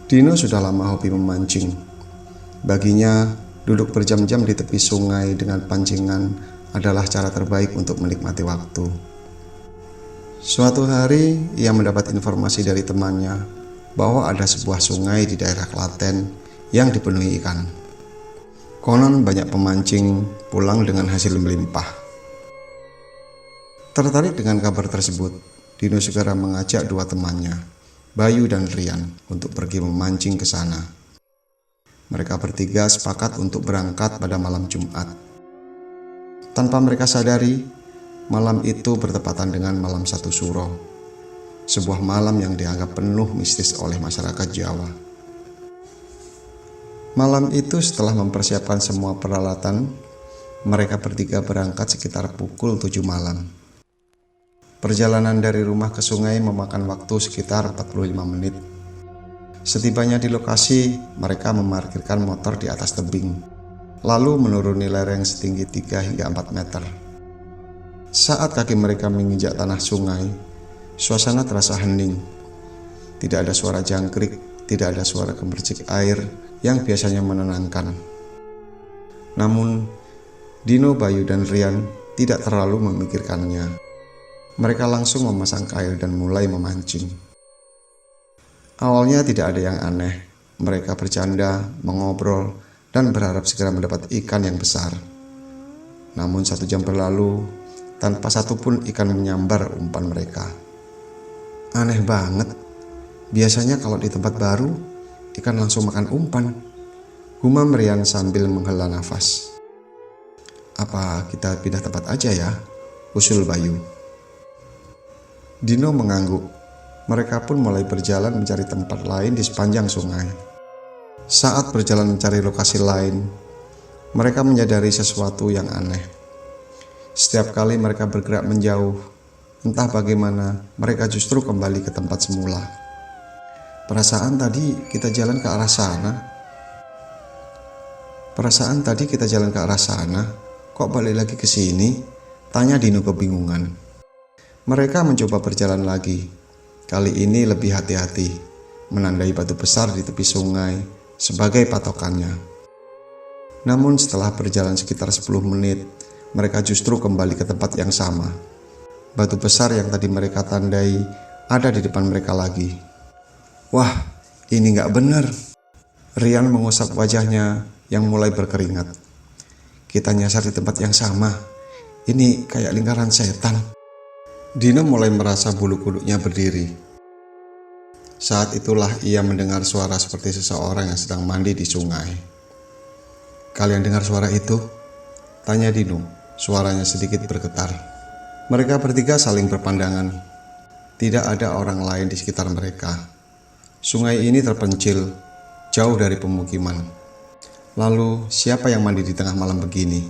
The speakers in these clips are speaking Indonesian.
Dino sudah lama hobi memancing. Baginya, duduk berjam-jam di tepi sungai dengan pancingan adalah cara terbaik untuk menikmati waktu. Suatu hari, ia mendapat informasi dari temannya bahwa ada sebuah sungai di daerah Klaten yang dipenuhi ikan. Konon banyak pemancing pulang dengan hasil melimpah. Tertarik dengan kabar tersebut, Dino segera mengajak dua temannya, Bayu dan Rian, untuk pergi memancing ke sana. Mereka bertiga sepakat untuk berangkat pada malam Jumat. Tanpa mereka sadari, malam itu bertepatan dengan malam 1 Suro, sebuah malam yang dianggap penuh mistis oleh masyarakat Jawa. Malam itu setelah mempersiapkan semua peralatan, mereka bertiga berangkat sekitar pukul 7 malam. Perjalanan dari rumah ke sungai memakan waktu sekitar 45 menit. Setibanya di lokasi, mereka memarkirkan motor di atas tebing, lalu menuruni lereng setinggi 3 hingga 4 meter. Saat kaki mereka menginjak tanah sungai, suasana terasa hening. Tidak ada suara jangkrik, tidak ada suara gemercik air yang biasanya menenangkan. Namun, Dino, Bayu, dan Rian tidak terlalu memikirkannya. Mereka langsung memasang kail dan mulai memancing. Awalnya tidak ada yang aneh. Mereka bercanda, mengobrol, dan berharap segera mendapat ikan yang besar. Namun 1 jam berlalu, tanpa satupun ikan menyambar umpan mereka. Aneh banget. Biasanya kalau di tempat baru, ikan langsung makan umpan. Gumam Rian sambil menghela nafas. Apa kita pindah tempat aja ya? Usul Bayu. Dino mengangguk. Mereka pun mulai berjalan mencari tempat lain di sepanjang sungai. Saat berjalan mencari lokasi lain, mereka menyadari sesuatu yang aneh. Setiap kali mereka bergerak menjauh, entah bagaimana, mereka justru kembali ke tempat semula. Perasaan tadi kita jalan ke arah sana, kok balik lagi ke sini? Tanya Dino kebingungan. Mereka mencoba berjalan lagi. Kali ini lebih hati-hati, menandai batu besar di tepi sungai sebagai patokannya. Namun setelah berjalan sekitar 10 menit, mereka justru kembali ke tempat yang sama. Batu besar yang tadi mereka tandai ada di depan mereka lagi. Wah, ini nggak benar. Rian mengusap wajahnya yang mulai berkeringat. Kita nyasar di tempat yang sama. Ini kayak lingkaran setan. Dino mulai merasa bulu kuduknya berdiri. Saat itulah ia mendengar suara seperti seseorang yang sedang mandi di sungai. Kalian dengar suara itu? Tanya Dino. Suaranya sedikit bergetar. Mereka bertiga saling berpandangan. Tidak ada orang lain di sekitar mereka. Sungai ini terpencil, jauh dari pemukiman. Lalu, siapa yang mandi di tengah malam begini?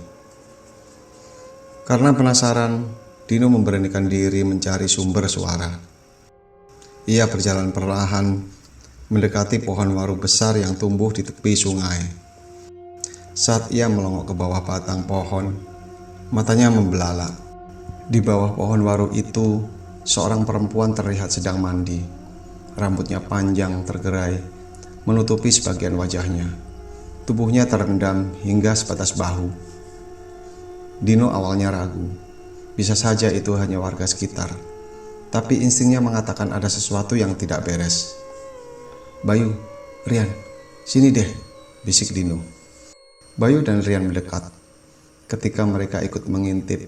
Karena penasaran, Dino memberanikan diri mencari sumber suara. Ia berjalan perlahan, mendekati pohon waru besar yang tumbuh di tepi sungai. Saat ia melongok ke bawah batang pohon, matanya membelalak. Di bawah pohon waru itu, seorang perempuan terlihat sedang mandi. Rambutnya panjang tergerai, menutupi sebagian wajahnya. Tubuhnya terendam hingga sebatas bahu. Dino awalnya ragu. Bisa saja itu hanya warga sekitar. Tapi instingnya mengatakan ada sesuatu yang tidak beres. Bayu, Rian, sini deh, bisik Dino. Bayu dan Rian mendekat. Ketika mereka ikut mengintip,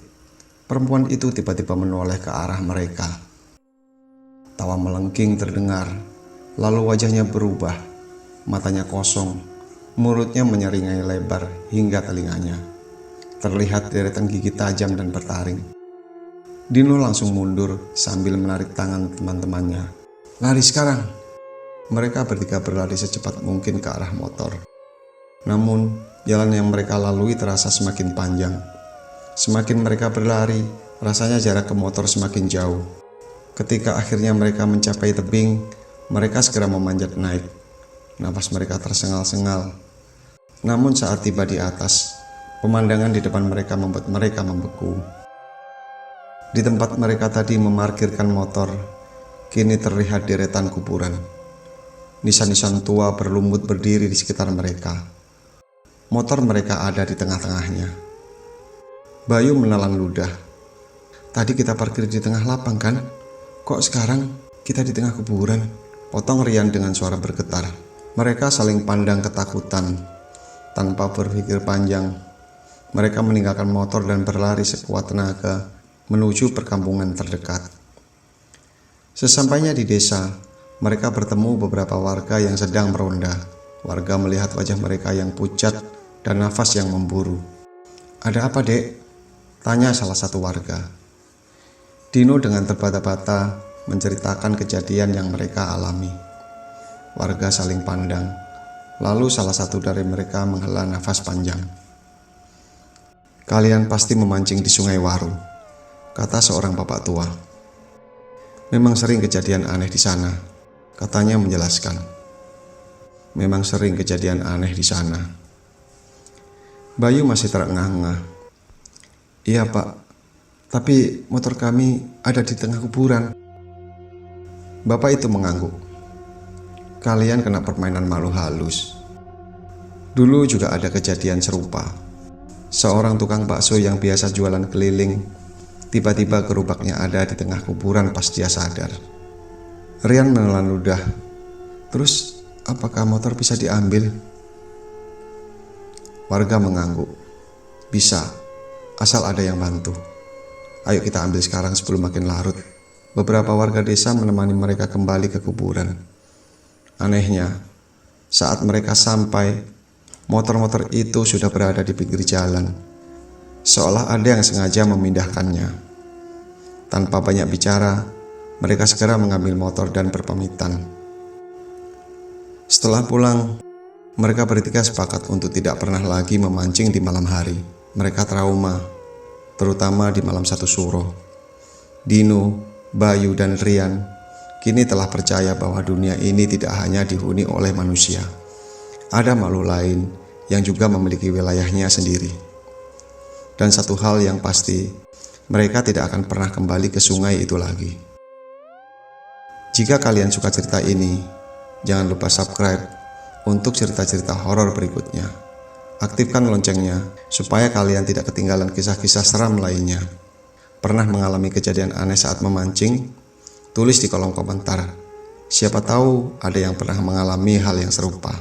perempuan itu tiba-tiba menoleh ke arah mereka. Tawa melengking terdengar, lalu wajahnya berubah, matanya kosong, mulutnya menyeringai lebar hingga telinganya. Terlihat deretan gigi tajam dan bertaring. Dino langsung mundur sambil menarik tangan teman-temannya. Lari sekarang! Mereka bertiga berlari secepat mungkin ke arah motor. Namun, jalan yang mereka lalui terasa semakin panjang. Semakin mereka berlari, rasanya jarak ke motor semakin jauh. Ketika akhirnya mereka mencapai tebing, mereka segera memanjat naik. Napas mereka tersengal-sengal. Namun saat tiba di atas, pemandangan di depan mereka membuat mereka membeku. Di tempat mereka tadi memarkirkan motor, kini terlihat deretan kuburan. Nisan-nisan tua berlumut berdiri di sekitar mereka. Motor mereka ada di tengah-tengahnya. Bayu menelan ludah. Tadi kita parkir di tengah lapang kan? Kok sekarang kita di tengah kuburan? Potong Rian dengan suara bergetar. Mereka saling pandang ketakutan. Tanpa berpikir panjang, mereka meninggalkan motor dan berlari sekuat tenaga menuju perkampungan terdekat. Sesampainya di desa, mereka bertemu beberapa warga yang sedang meronda. Warga melihat wajah mereka yang pucat dan nafas yang memburu. "Ada apa, Dek?" tanya salah satu warga. Dino dengan terbata-bata menceritakan kejadian yang mereka alami. Warga saling pandang, lalu salah satu dari mereka menghela nafas panjang. "Kalian pasti memancing di Sungai Waru," kata seorang bapak tua. "Memang sering kejadian aneh di sana," katanya menjelaskan. "Memang sering kejadian aneh di sana." Bayu masih terengah-engah. "Iya, Pak, tapi motor kami ada di tengah kuburan." Bapak itu mengangguk. "Kalian kena permainan malu halus. Dulu juga ada kejadian serupa. Seorang tukang bakso yang biasa jualan keliling, tiba-tiba gerobaknya ada di tengah kuburan pas dia sadar." Rian menelan ludah. "Terus apakah motor bisa diambil?" Warga mengangguk. "Bisa, asal ada yang bantu. Ayo kita ambil sekarang sebelum makin larut." Beberapa warga desa menemani mereka kembali ke kuburan. Anehnya, saat mereka sampai, motor-motor itu sudah berada di pinggir jalan, seolah ada yang sengaja memindahkannya. Tanpa banyak bicara, mereka segera mengambil motor dan berpamitan. Setelah pulang, mereka bertiga sepakat untuk tidak pernah lagi memancing di malam hari. Mereka trauma, terutama di malam satu suro. Dino, Bayu, dan Rian kini telah percaya bahwa dunia ini tidak hanya dihuni oleh manusia. Ada makhluk lain yang juga memiliki wilayahnya sendiri. Dan satu hal yang pasti, mereka tidak akan pernah kembali ke sungai itu lagi. Jika kalian suka cerita ini, jangan lupa subscribe untuk cerita-cerita horor berikutnya. Aktifkan loncengnya supaya kalian tidak ketinggalan kisah-kisah seram lainnya. Pernah mengalami kejadian aneh saat memancing? Tulis di kolom komentar. Siapa tahu ada yang pernah mengalami hal yang serupa.